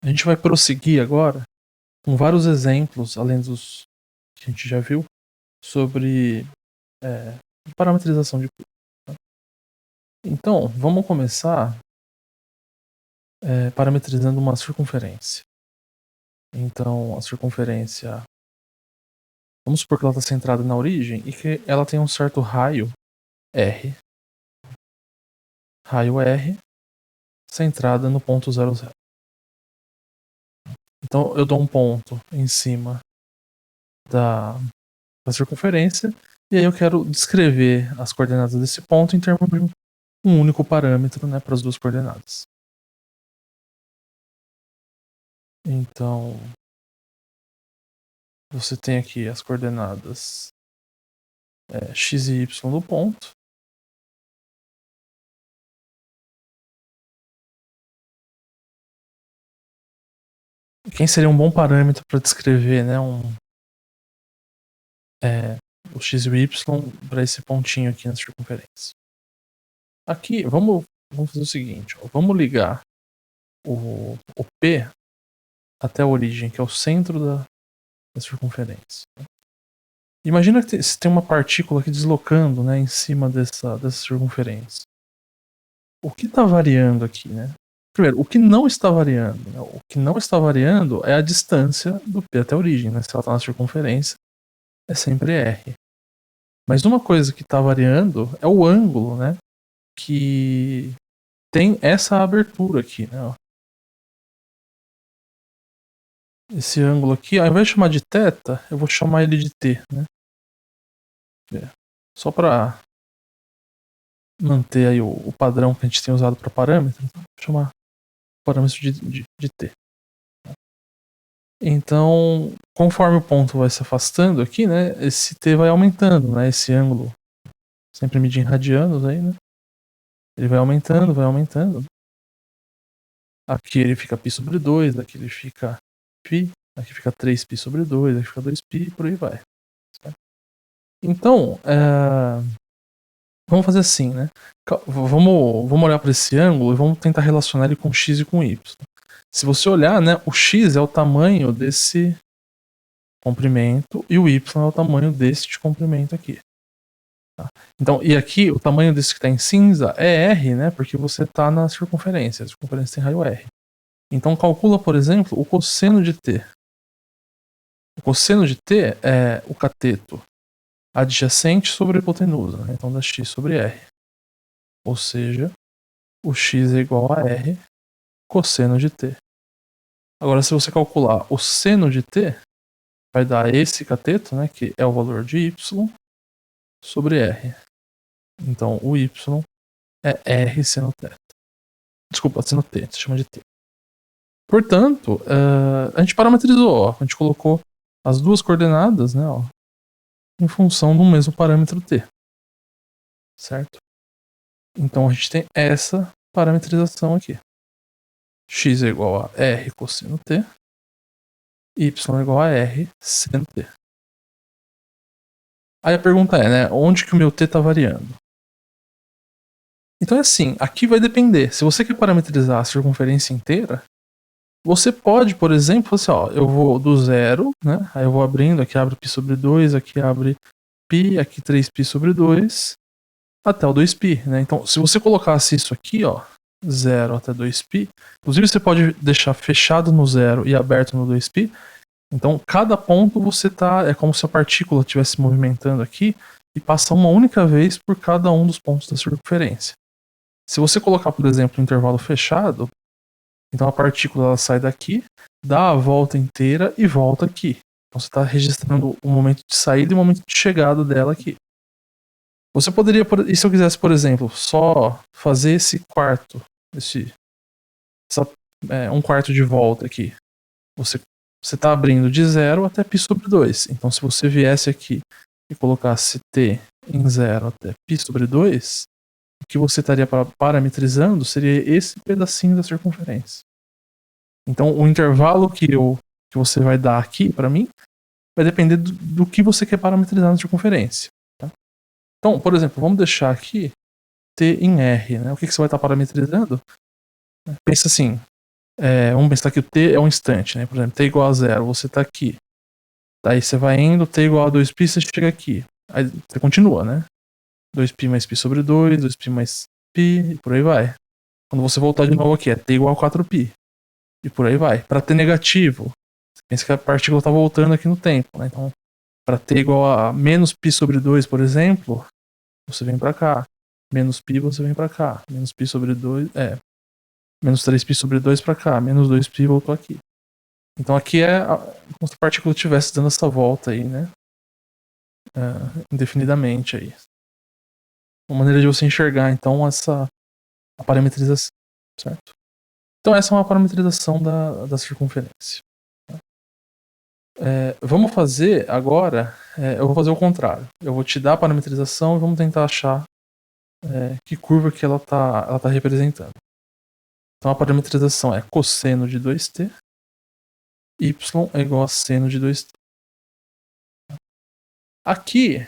A gente vai prosseguir agora com vários exemplos, além dos que a gente já viu, sobre parametrização de curva. Tá? Então, vamos começar parametrizando uma circunferência. Então, a circunferência, vamos supor que ela está centrada na origem e que ela tem um certo raio R. Raio R centrada no ponto 0, 0. Então, eu dou um ponto em cima da circunferência e aí eu quero descrever as coordenadas desse ponto em termos de um único parâmetro, né, para as duas coordenadas. Então, você tem aqui as coordenadas x e y do ponto. Quem seria um bom parâmetro para descrever, né, o x e o y para esse pontinho aqui na circunferência? Aqui, vamos fazer o seguinte, ó, vamos ligar o P até a origem, que é o centro da circunferência. Imagina que você tem uma partícula aqui deslocando, né, em cima dessa circunferência. O que está variando aqui, né? Primeiro, o que não está variando? Né? O que não está variando é a distância do P até a origem, né? Se ela está na circunferência, é sempre R. Mas uma coisa que está variando é o ângulo, né? Que tem essa abertura aqui, né? Ó. Esse ângulo aqui, ao invés de chamar de θ, eu vou chamar ele de T, né? Só para manter aí o padrão que a gente tem usado para parâmetro, então vou chamar parâmetro de T. Então, conforme o ponto vai se afastando aqui, né, esse T vai aumentando, né, esse ângulo, sempre medir em radianos aí, né, ele vai aumentando, vai aumentando. Aqui ele fica π sobre 2, aqui ele fica π, aqui fica 3π sobre 2, aqui fica 2π e por aí vai. Certo? Então, vamos fazer assim, né, vamos olhar para esse ângulo e vamos tentar relacionar ele com x e com y. Se você olhar, né, o x é o tamanho desse comprimento e o y é o tamanho deste comprimento aqui. Tá? Então, e aqui o tamanho desse que está em cinza é R, né, porque você está na circunferência. A circunferência tem raio R. Então calcula, por exemplo, o cosseno de t. O cosseno de t é o cateto adjacente sobre a hipotenusa, né? Então dá x sobre R. Ou seja, o x é igual a R cosseno de t. Agora, se você calcular o seno de t, vai dar esse cateto, né, que é o valor de y, sobre R. Então, o y é R seno θ. Desculpa, seno t, se chama de t. Portanto, a gente parametrizou, ó, a gente colocou as duas coordenadas, né, ó, em função do mesmo parâmetro t. Certo? Então, a gente tem essa parametrização aqui. X é igual a R cosseno t, y é igual a R seno t. Aí a pergunta é, né, onde que o meu t está variando? Então é assim, aqui vai depender. Se você quer parametrizar a circunferência inteira, você pode, por exemplo, assim, ó, eu vou do zero, né, aí eu vou abrindo, aqui abre π sobre 2, aqui abre π, aqui 3π sobre 2, até o 2π, né? Então, se você colocasse isso aqui, ó, 0 até 2π, inclusive você pode deixar fechado no 0 e aberto no 2π, então cada ponto você tá, é como se a partícula estivesse movimentando aqui e passa uma única vez por cada um dos pontos da circunferência. Se você colocar, por exemplo, um intervalo fechado, então a partícula ela sai daqui, dá a volta inteira e volta aqui. Então você está registrando o momento de saída e o momento de chegada dela aqui. Você poderia, e se eu quisesse, por exemplo, só fazer esse quarto, um quarto de volta aqui. Você está abrindo de 0 até π sobre 2. Então se você viesse aqui e colocasse t em 0 até π sobre 2, o que você estaria parametrizando seria esse pedacinho da circunferência. Então o intervalo que você vai dar aqui para mim vai depender do que você quer parametrizar na circunferência. Tá? Então, por exemplo, vamos deixar aqui t em R. Né? O que você vai estar parametrizando? Pensa assim, Vamos pensar que o t é um instante, né? Por exemplo, t igual a 0, você tá aqui. Daí você vai indo, t igual a 2π, você chega aqui. Aí você continua, né? 2π mais π sobre 2, 2π mais π, e por aí vai. Quando você voltar de novo aqui, é t igual a 4π. E por aí vai. Para t negativo, você pensa que a partícula está voltando aqui no tempo, né? Então, para t igual a menos π sobre 2, por exemplo, você vem para cá. Menos π, você vem para cá. Menos π sobre 2, menos 3π sobre 2 para cá. Menos 2π voltou aqui. Então aqui é como se a partícula estivesse dando essa volta aí, né? Indefinidamente aí. Uma maneira de você enxergar, então, a parametrização, certo? Então essa é uma parametrização da circunferência. Vamos fazer agora, eu vou fazer o contrário. Eu vou te dar a parametrização e vamos tentar achar que curva que ela tá representando. Então a parametrização é cosseno de 2t, y é igual a seno de 2t. Aqui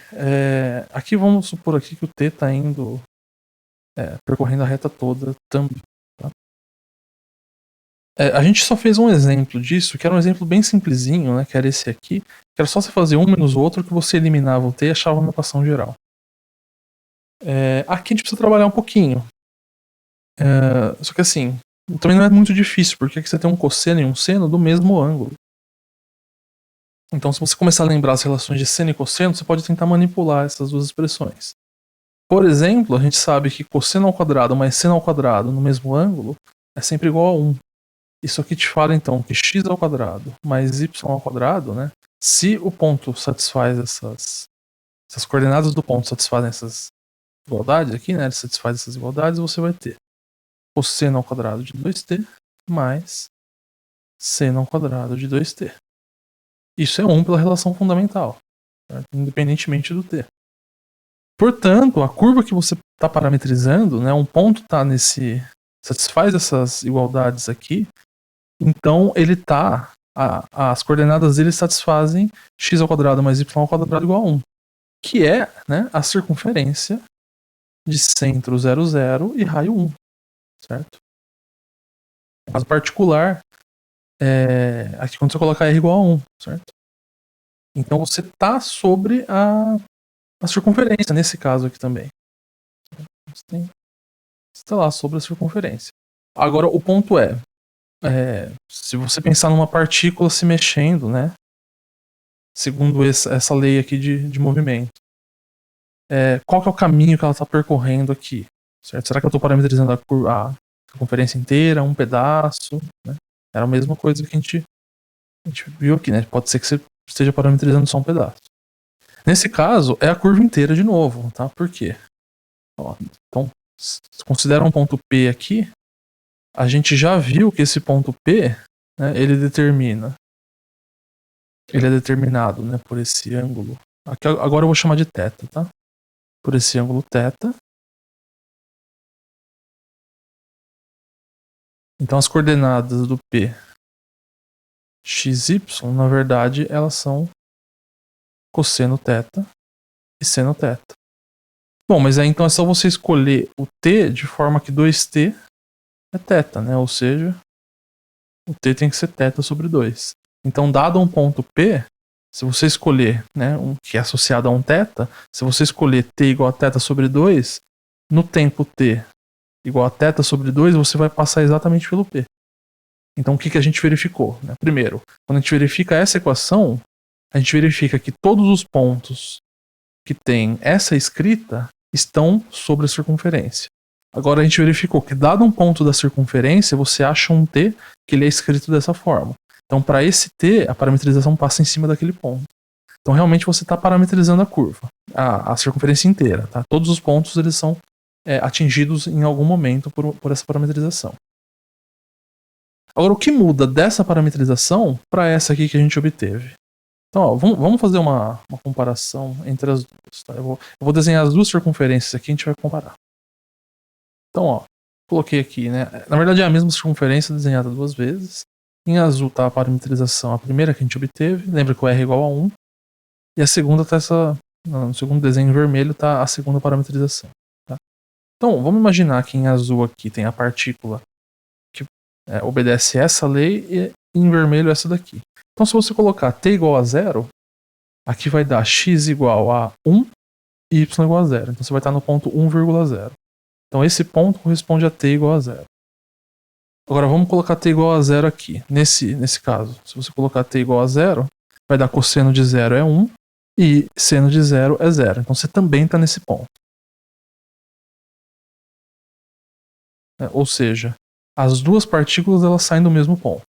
vamos supor aqui que o t está indo percorrendo a reta toda também. Tá? A gente só fez um exemplo disso, que era um exemplo bem simplesinho, né, que era esse aqui, que era só você fazer um menos o outro que você eliminava o t e achava uma equação geral. Aqui a gente precisa trabalhar um pouquinho. Só que assim, também não é muito difícil, porque aqui você tem um cosseno e um seno do mesmo ângulo. Então, se você começar a lembrar as relações de seno e cosseno, você pode tentar manipular essas duas expressões. Por exemplo, a gente sabe que cosseno ao quadrado mais seno ao quadrado no mesmo ângulo é sempre igual a 1. Isso aqui te fala então que x ao quadrado mais y ao quadrado, né? Se o ponto satisfaz essas coordenadas do ponto satisfazem essas igualdades aqui, né? Ele satisfaz essas igualdades, você vai ter cosseno ao quadrado de 2t mais seno ao quadrado de 2t. Isso é 1 pela relação fundamental, certo? Independentemente do t. Portanto, a curva que você está parametrizando, né, um ponto está satisfaz essas igualdades aqui, então ele tá, as coordenadas dele satisfazem x ao quadrado mais y ao quadrado igual a 1, que é, né, a circunferência de centro 0, 0 e raio 1, certo? No caso particular, aqui quando você colocar r igual a 1, certo? Então você está sobre a circunferência, nesse caso aqui também. Você está lá sobre a circunferência. Agora o ponto se você pensar numa partícula se mexendo, né? Segundo essa lei aqui de movimento, qual que é o caminho que ela está percorrendo aqui? Certo? Será que eu estou parametrizando a circunferência inteira, um pedaço? Né? Era a mesma coisa que a gente viu aqui, né? Pode ser que você esteja parametrizando só um pedaço. Nesse caso, é a curva inteira de novo, tá? Por quê? Então, se considera um ponto P aqui, a gente já viu que esse ponto P, né, ele é determinado, né, por esse ângulo. Aqui, agora eu vou chamar de θ, tá? Por esse ângulo θ. Então as coordenadas do P x, y, na verdade, elas são cosseno θ e seno θ. Bom, mas aí então é só você escolher o t de forma que 2t é θ, né? Ou seja, o t tem que ser θ sobre 2. Então, dado um ponto P, se você escolher, né, que é associado a um θ, se você escolher t igual a θ sobre 2, no tempo t igual a θ sobre 2, você vai passar exatamente pelo P. Então, o que a gente verificou? Né? Primeiro, quando a gente verifica essa equação, a gente verifica que todos os pontos que tem essa escrita estão sobre a circunferência. Agora a gente verificou que, dado um ponto da circunferência, você acha um t que ele é escrito dessa forma. Então, para esse t, a parametrização passa em cima daquele ponto. Então, realmente, você está parametrizando a curva, a circunferência inteira. Tá? Todos os pontos eles são atingidos em algum momento por essa parametrização. Agora, o que muda dessa parametrização para essa aqui que a gente obteve? Então, ó, vamos fazer uma comparação entre as duas. Tá? Eu vou desenhar as duas circunferências aqui e a gente vai comparar. Então, ó, coloquei aqui, né? Na verdade é a mesma circunferência desenhada duas vezes. Em azul está a parametrização, a primeira que a gente obteve. Lembra que o R é igual a 1. E a segunda está no segundo desenho em vermelho está a segunda parametrização. Tá? Então, vamos imaginar que em azul aqui tem a partícula que obedece essa lei e em vermelho essa daqui. Então se você colocar t igual a 0, aqui vai dar x igual a 1 e y igual a 0. Então você vai estar no ponto 1,0. Então esse ponto corresponde a t igual a 0. Agora vamos colocar t igual a 0 aqui, nesse caso. Se você colocar t igual a 0, vai dar cosseno de 0 é 1 e seno de 0 é 0. Então você também está nesse ponto. Ou seja, as duas partículas elas saem do mesmo ponto.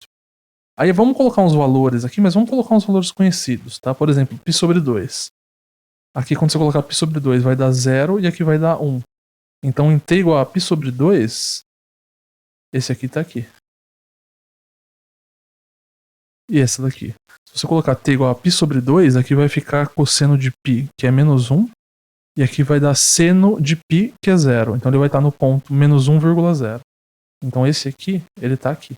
Aí vamos colocar uns valores aqui, mas vamos colocar uns valores conhecidos, tá? Por exemplo, π sobre 2. Aqui quando você colocar π sobre 2 vai dar 0 e aqui vai dar 1. Então em t igual a π sobre 2, esse aqui está aqui. E essa daqui. Se você colocar t igual a π sobre 2, aqui vai ficar cosseno de π, que é menos 1. E aqui vai dar seno de π, que é 0. Então ele vai estar no ponto menos 1,0. Então esse aqui, ele está aqui.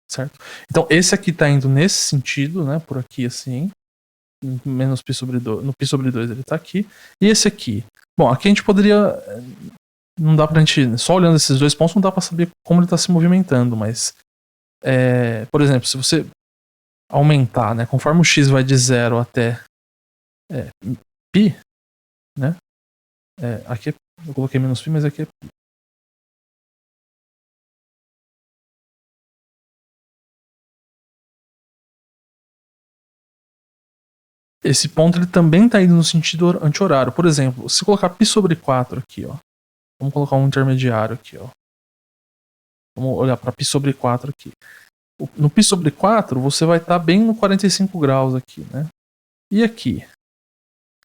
Certo? Então esse aqui está indo nesse sentido, né? Por aqui assim. Menos π sobre 2. No π sobre 2 ele está aqui. E esse aqui. Bom, aqui a gente poderia... Não dá pra gente... Só olhando esses dois pontos não dá pra saber como ele está se movimentando, mas... por exemplo, se você aumentar, né? Conforme o x vai de 0 até π, né? Aqui eu coloquei menos π, mas aqui é π. Esse ponto ele também está indo no sentido anti-horário. Por exemplo, se colocar π sobre 4 aqui, ó. Vamos colocar um intermediário aqui, ó. Vamos olhar para π sobre 4 aqui. No π sobre 4, você vai estar bem no 45 graus aqui, né? E aqui?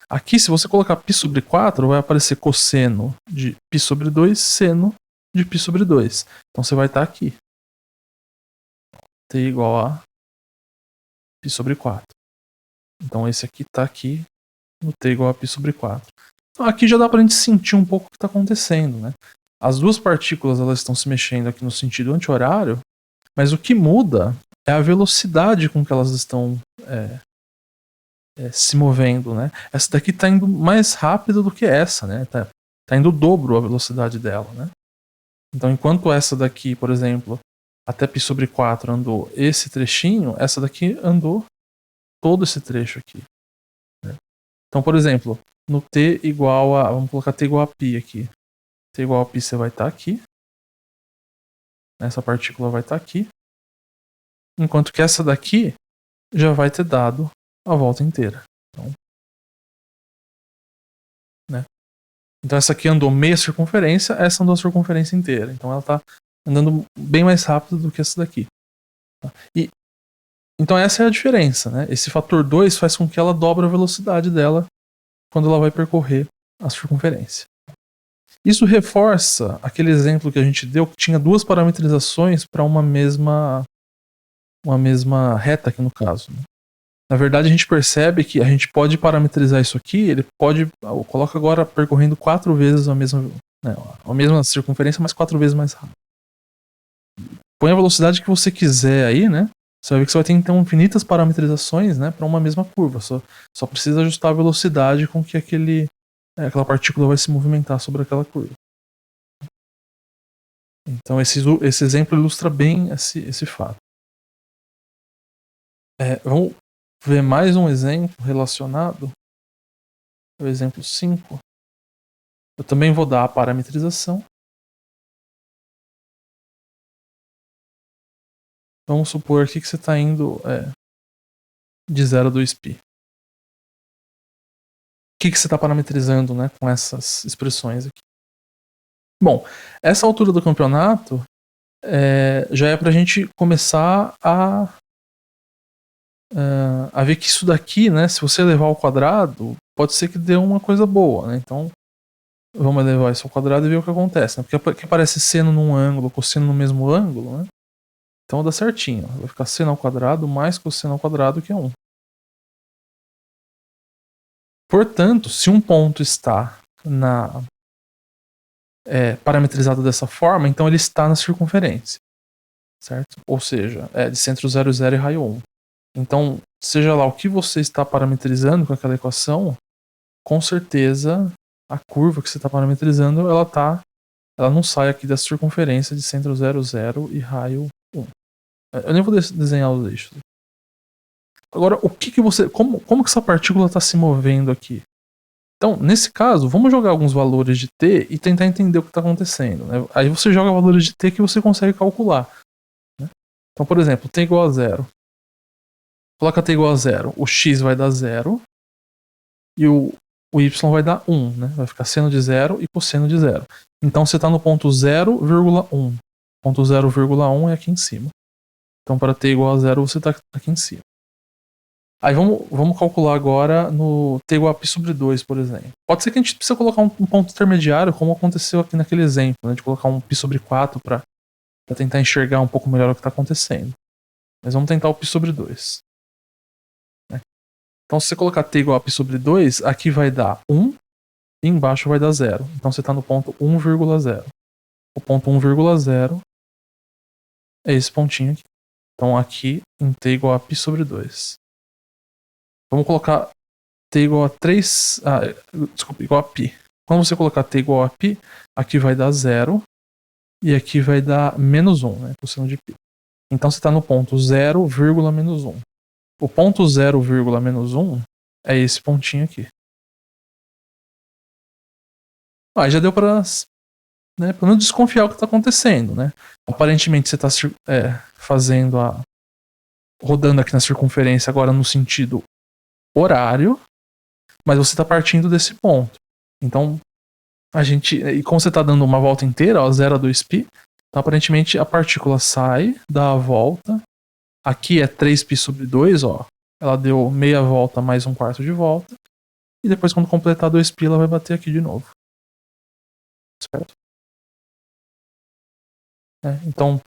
Aqui, se você colocar π sobre 4, vai aparecer cosseno de π sobre 2, seno de π sobre 2. Então você vai estar aqui. T igual a π sobre 4. Então esse aqui está aqui no T igual a π sobre 4. Então aqui já dá para a gente sentir um pouco o que está acontecendo, né? As duas partículas elas estão se mexendo aqui no sentido anti-horário, mas o que muda é a velocidade com que elas estão se movendo, né? Essa daqui está indo mais rápido do que essa, né? Tá indo o dobro a velocidade dela, né? Então enquanto essa daqui, por exemplo, até π sobre 4 andou esse trechinho, essa daqui andou todo esse trecho aqui. Né? Então, por exemplo, no t igual a... Vamos colocar t igual a π aqui. T igual a π você vai estar aqui. Essa partícula vai estar aqui. Enquanto que essa daqui já vai ter dado a volta inteira. Então essa aqui andou meia circunferência, essa andou a circunferência inteira. Então ela está andando bem mais rápido do que essa daqui. Então essa é a diferença, né? Esse fator 2 faz com que ela dobre a velocidade dela quando ela vai percorrer a circunferência. Isso reforça aquele exemplo que a gente deu, que tinha duas parametrizações para uma mesma reta aqui no caso. Né? Na verdade a gente percebe que a gente pode parametrizar isso aqui, ele pode, coloca agora percorrendo 4 vezes a mesma circunferência, mas 4 vezes mais rápido. Põe a velocidade que você quiser aí, né? Você vai ver que você vai ter então infinitas parametrizações, né, para uma mesma curva. Só precisa ajustar a velocidade com que aquela partícula vai se movimentar sobre aquela curva. Então esse exemplo ilustra bem esse fato. Vamos ver mais um exemplo relacionado. O exemplo 5. Eu também vou dar a parametrização. Vamos supor aqui que você está indo de 0 a 2π. O que você está parametrizando, né, com essas expressões aqui? Bom, essa altura do campeonato já é para a gente começar a ver que isso daqui, né, se você elevar ao quadrado, pode ser que dê uma coisa boa, né? Então vamos elevar isso ao quadrado e ver o que acontece, né? Porque aqui aparece seno num ângulo, cosseno no mesmo ângulo, né? Então dá certinho, vai ficar seno ao quadrado mais cosseno ao quadrado, que é 1. Portanto, se um ponto está parametrizado dessa forma, então ele está na circunferência, certo? Ou seja, de centro 0, 0 e raio 1. Então, seja lá o que você está parametrizando com aquela equação, com certeza a curva que você está parametrizando, ela não sai aqui dessa circunferência de centro 0, 0 e raio 1. Eu nem vou desenhar os eixos. Agora, como que essa partícula está se movendo aqui? Então, nesse caso, vamos jogar alguns valores de t e tentar entender o que está acontecendo, né? Aí você joga valores de t que você consegue calcular, né? Então, por exemplo, t igual a 0. Coloca t igual a 0. O x vai dar 0 e o y vai dar 1, né? Vai ficar seno de 0 e cosseno de 0. Então você está no ponto 0,1. Ponto 0,1 é aqui em cima. Então, para t igual a 0, você está aqui em cima. Aí vamos calcular agora no t igual a π sobre 2, por exemplo. Pode ser que a gente precise colocar um ponto intermediário, como aconteceu aqui naquele exemplo, né, de colocar um π sobre 4 para tentar enxergar um pouco melhor o que está acontecendo. Mas vamos tentar o π sobre 2. Né? Então, se você colocar t igual a π sobre 2, aqui vai dar 1 e embaixo vai dar 0. Então, você está no ponto 1,0. O ponto 1,0 é esse pontinho aqui. Então, aqui em t igual a π sobre 2. Vamos colocar t igual a 3. Desculpa, igual a π. Quando você colocar t igual a π, aqui vai dar 0 e aqui vai dar menos 1, né? Cosseno de π. Então você está no ponto 0, menos 1. O ponto 0, menos 1 é esse pontinho aqui. Já deu para não desconfiar o que está acontecendo, né? Aparentemente você está rodando aqui na circunferência agora no sentido horário, mas você está partindo desse ponto. Então, e como você está dando uma volta inteira, 0 a 2π, então aparentemente a partícula sai, dá a volta. Aqui é 3π sobre 2, ó. Ela deu meia volta mais um quarto de volta. E depois, quando completar 2π, ela vai bater aqui de novo. Certo? Então,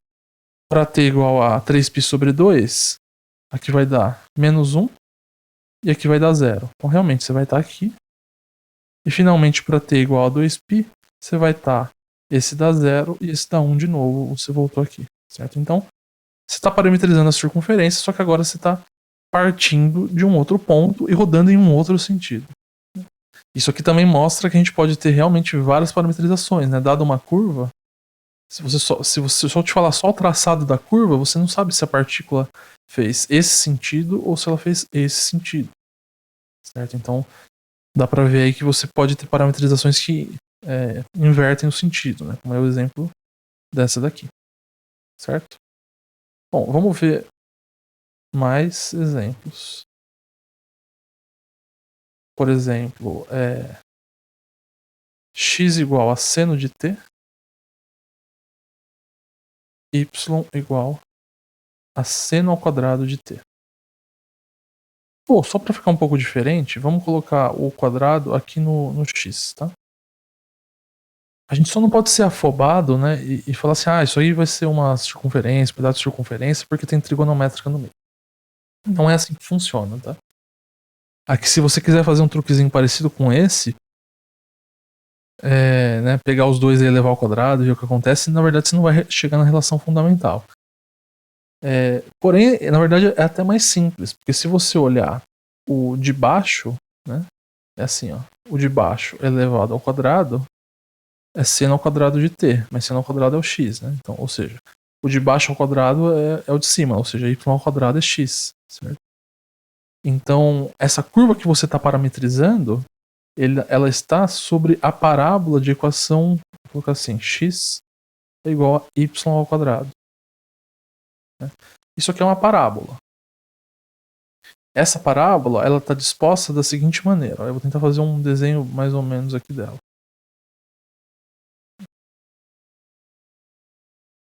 para t igual a 3π sobre 2, aqui vai dar menos 1 e aqui vai dar 0. Então, realmente, você vai estar aqui. E, finalmente, para t igual a 2π, você vai estar esse dá 0 e esse dá 1 de novo. Você voltou aqui. Certo? Então, você está parametrizando a circunferência, só que agora você está partindo de um outro ponto e rodando em um outro sentido. Isso aqui também mostra que a gente pode ter realmente várias parametrizações, né? Dada uma curva, se você só te falar só o traçado da curva, você não sabe se a partícula fez esse sentido ou se ela fez esse sentido. Certo? Então, dá para ver aí que você pode ter parametrizações que invertem o sentido, né? Como é o exemplo dessa daqui. Certo? Bom, vamos ver mais exemplos. Por exemplo, x igual a seno de t, y igual a seno ao quadrado de t. Só para ficar um pouco diferente, vamos colocar o quadrado aqui no x, tá? A gente só não pode ser afobado, né, e falar assim, isso aí vai ser uma circunferência, pedaço de circunferência, porque tem trigonométrica no meio. Não é assim que funciona, tá? Aqui, se você quiser fazer um truquezinho parecido com esse, pegar os dois e elevar ao quadrado e ver o que acontece, na verdade você não vai chegar na relação fundamental. Porém, na verdade é até mais simples, porque se você olhar o de baixo, né, é assim, ó, o de baixo elevado ao quadrado é seno ao quadrado de t, mas seno ao quadrado é o x, né? Então, ou seja, o de baixo ao quadrado é o de cima, ou seja, y ao quadrado é x, certo? Então, essa curva que você está parametrizando, ela está sobre a parábola de equação, vou colocar assim, x é igual a y ao quadrado. Isso aqui é uma parábola. Essa parábola, ela está disposta da seguinte maneira. Eu vou tentar fazer um desenho mais ou menos aqui dela.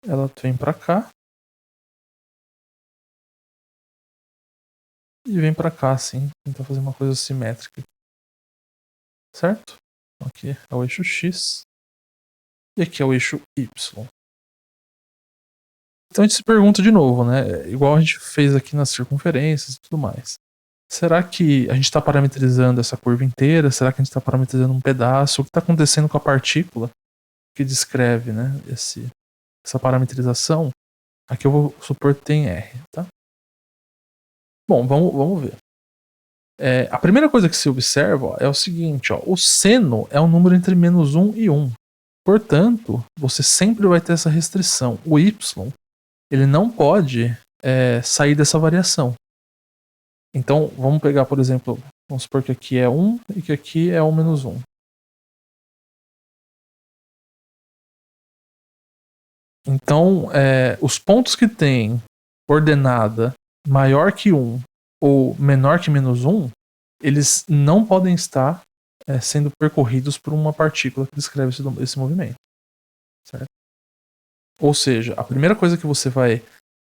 Ela vem para cá. E vem para cá, assim. Tentar fazer uma coisa simétrica. Certo? Aqui é o eixo X. E aqui é o eixo Y. Então a gente se pergunta de novo, né? Igual a gente fez aqui nas circunferências e tudo mais. Será que a gente está parametrizando essa curva inteira? Será que a gente está parametrizando um pedaço? O que está acontecendo com a partícula que descreve, né, essa parametrização? Aqui eu vou supor que tem R, tá? Bom, vamos ver. A primeira coisa que se observa, ó, é o seguinte, ó, o seno é um número entre -1 e 1. Portanto, você sempre vai ter essa restrição. O y, ele não pode sair dessa variação. Então, vamos pegar, por exemplo, vamos supor que aqui é 1 e que aqui é 1 menos 1. Então, os pontos que tem coordenada maior que 1 ou menor que -1, eles não podem estar sendo percorridos por uma partícula que descreve esse movimento. Certo? Ou seja, a primeira coisa que você vai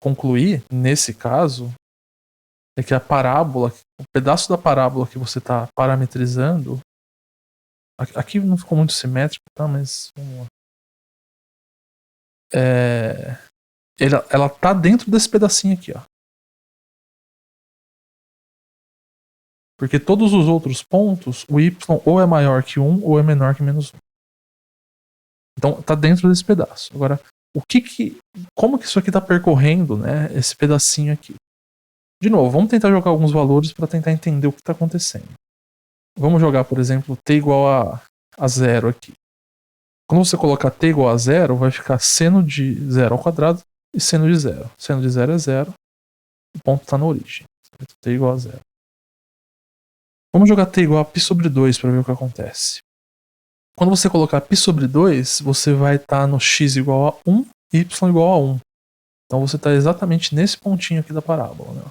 concluir, nesse caso, é que a parábola, o pedaço da parábola que você está parametrizando, aqui não ficou muito simétrico, tá? Mas vamos lá. Ela tá dentro desse pedacinho aqui, ó. Porque todos os outros pontos, o y ou é maior que 1 ou é menor que -1. Então tá dentro desse pedaço. Agora, como que isso aqui tá percorrendo, né, esse pedacinho aqui? De novo, vamos tentar jogar alguns valores para tentar entender o que está acontecendo. Vamos jogar, por exemplo, t igual a 0 aqui. Quando você colocar t igual a 0, vai ficar seno de 0 ao quadrado e seno de 0. Seno de 0 é 0, o ponto está na origem. Certo? T igual a 0. Vamos jogar t igual a π sobre 2 para ver o que acontece. Quando você colocar π sobre 2, você vai estar no x igual a 1 e y igual a 1. Então você está exatamente nesse pontinho aqui da parábola. Né?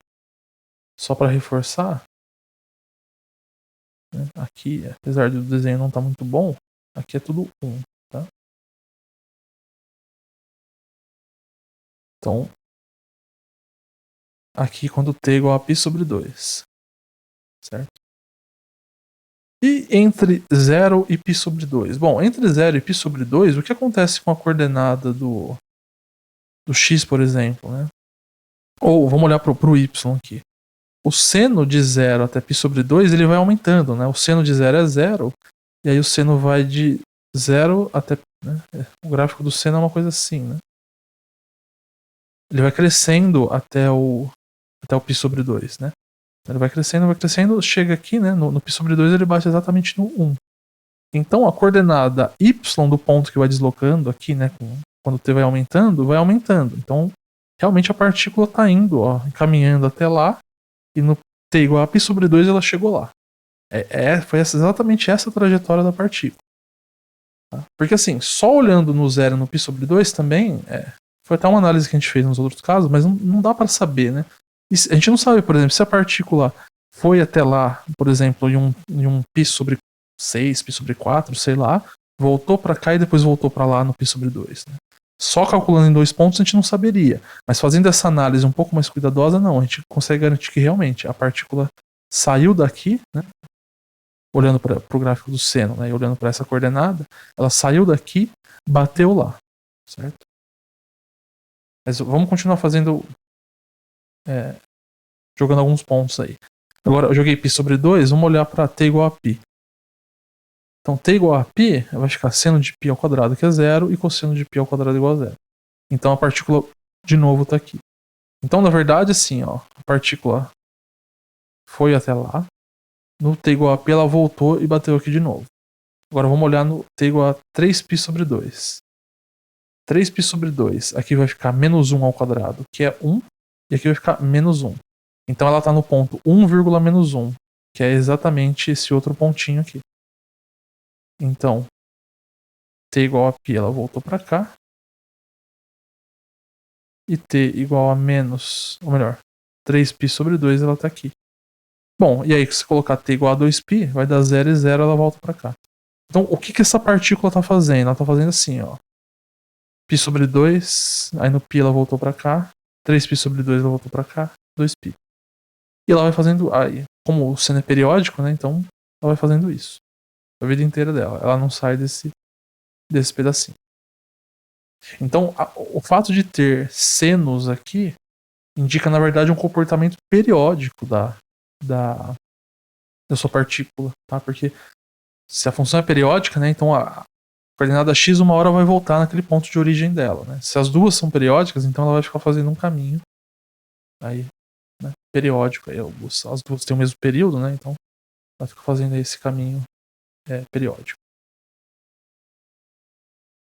Só para reforçar, né? Aqui, apesar do desenho não estar muito bom, aqui é tudo 1. Tá? Então, aqui quando t é igual a π sobre 2. Certo? E entre 0 e π sobre 2? Bom, entre 0 e π sobre 2, o que acontece com a coordenada do x, por exemplo? Né? Ou vamos olhar para o y aqui. O seno de 0 até π sobre 2 ele vai aumentando. Né? O seno de 0 é 0, e aí o seno vai de 0 até... Né? O gráfico do seno é uma coisa assim. Né? Ele vai crescendo até o π sobre 2. Né? Ele vai crescendo, chega aqui, né, no π sobre 2 ele bate exatamente no 1. Então a coordenada y do ponto que vai deslocando aqui, né, quando o t vai aumentando. Então realmente a partícula está indo, ó, caminhando até lá, e no t igual a π sobre 2 ela chegou lá. Foi exatamente essa a trajetória da partícula. Tá? Porque assim, só olhando no 0 e no π sobre 2 também, foi até uma análise que a gente fez nos outros casos, mas não dá para saber, né? A gente não sabe, por exemplo, se a partícula foi até lá, por exemplo, em um π sobre 6, π sobre 4, sei lá, voltou para cá e depois voltou para lá no π sobre 2. Né? Só calculando em 2 pontos a gente não saberia. Mas fazendo essa análise um pouco mais cuidadosa, não. A gente consegue garantir que realmente a partícula saiu daqui, né? Olhando para o gráfico do seno, né? E olhando para essa coordenada, ela saiu daqui, bateu lá. Certo? Mas vamos continuar fazendo... jogando alguns pontos aí. Agora eu joguei π sobre 2, vamos olhar para t igual a π. Então t igual a π vai ficar seno de π ao quadrado, que é 0, e cosseno de π ao quadrado igual a 0. Então a partícula de novo está aqui. Então na verdade assim, ó, a partícula foi até lá, no t igual a π ela voltou e bateu aqui de novo. Agora vamos olhar no t igual a 3π sobre 2. 3π sobre 2, aqui vai ficar -1 ao quadrado, que é 1, e aqui vai ficar -1. Então ela está no ponto 1,-1, que é exatamente esse outro pontinho aqui. Então, t igual a π, ela voltou para cá. E t igual a menos, ou melhor, 3π sobre 2, ela está aqui. Bom, e aí se colocar t igual a 2π, vai dar 0 e 0, ela volta para cá. Então, o que essa partícula está fazendo? Ela está fazendo assim, ó. π sobre 2, aí no π ela voltou para cá. 3π sobre 2 ela voltou para cá. 2π. E ela vai fazendo, aí, como o seno é periódico, né? Então ela vai fazendo isso a vida inteira dela. Ela não sai desse pedacinho. Então o fato de ter senos aqui indica na verdade um comportamento periódico da sua partícula, tá? Porque se a função é periódica, né? Então a coordenada x uma hora vai voltar naquele ponto de origem dela, né? Se as duas são periódicas, então ela vai ficar fazendo um caminho aí, né, periódico. Aí as duas têm o mesmo período, né? Então ela fica fazendo esse caminho periódico.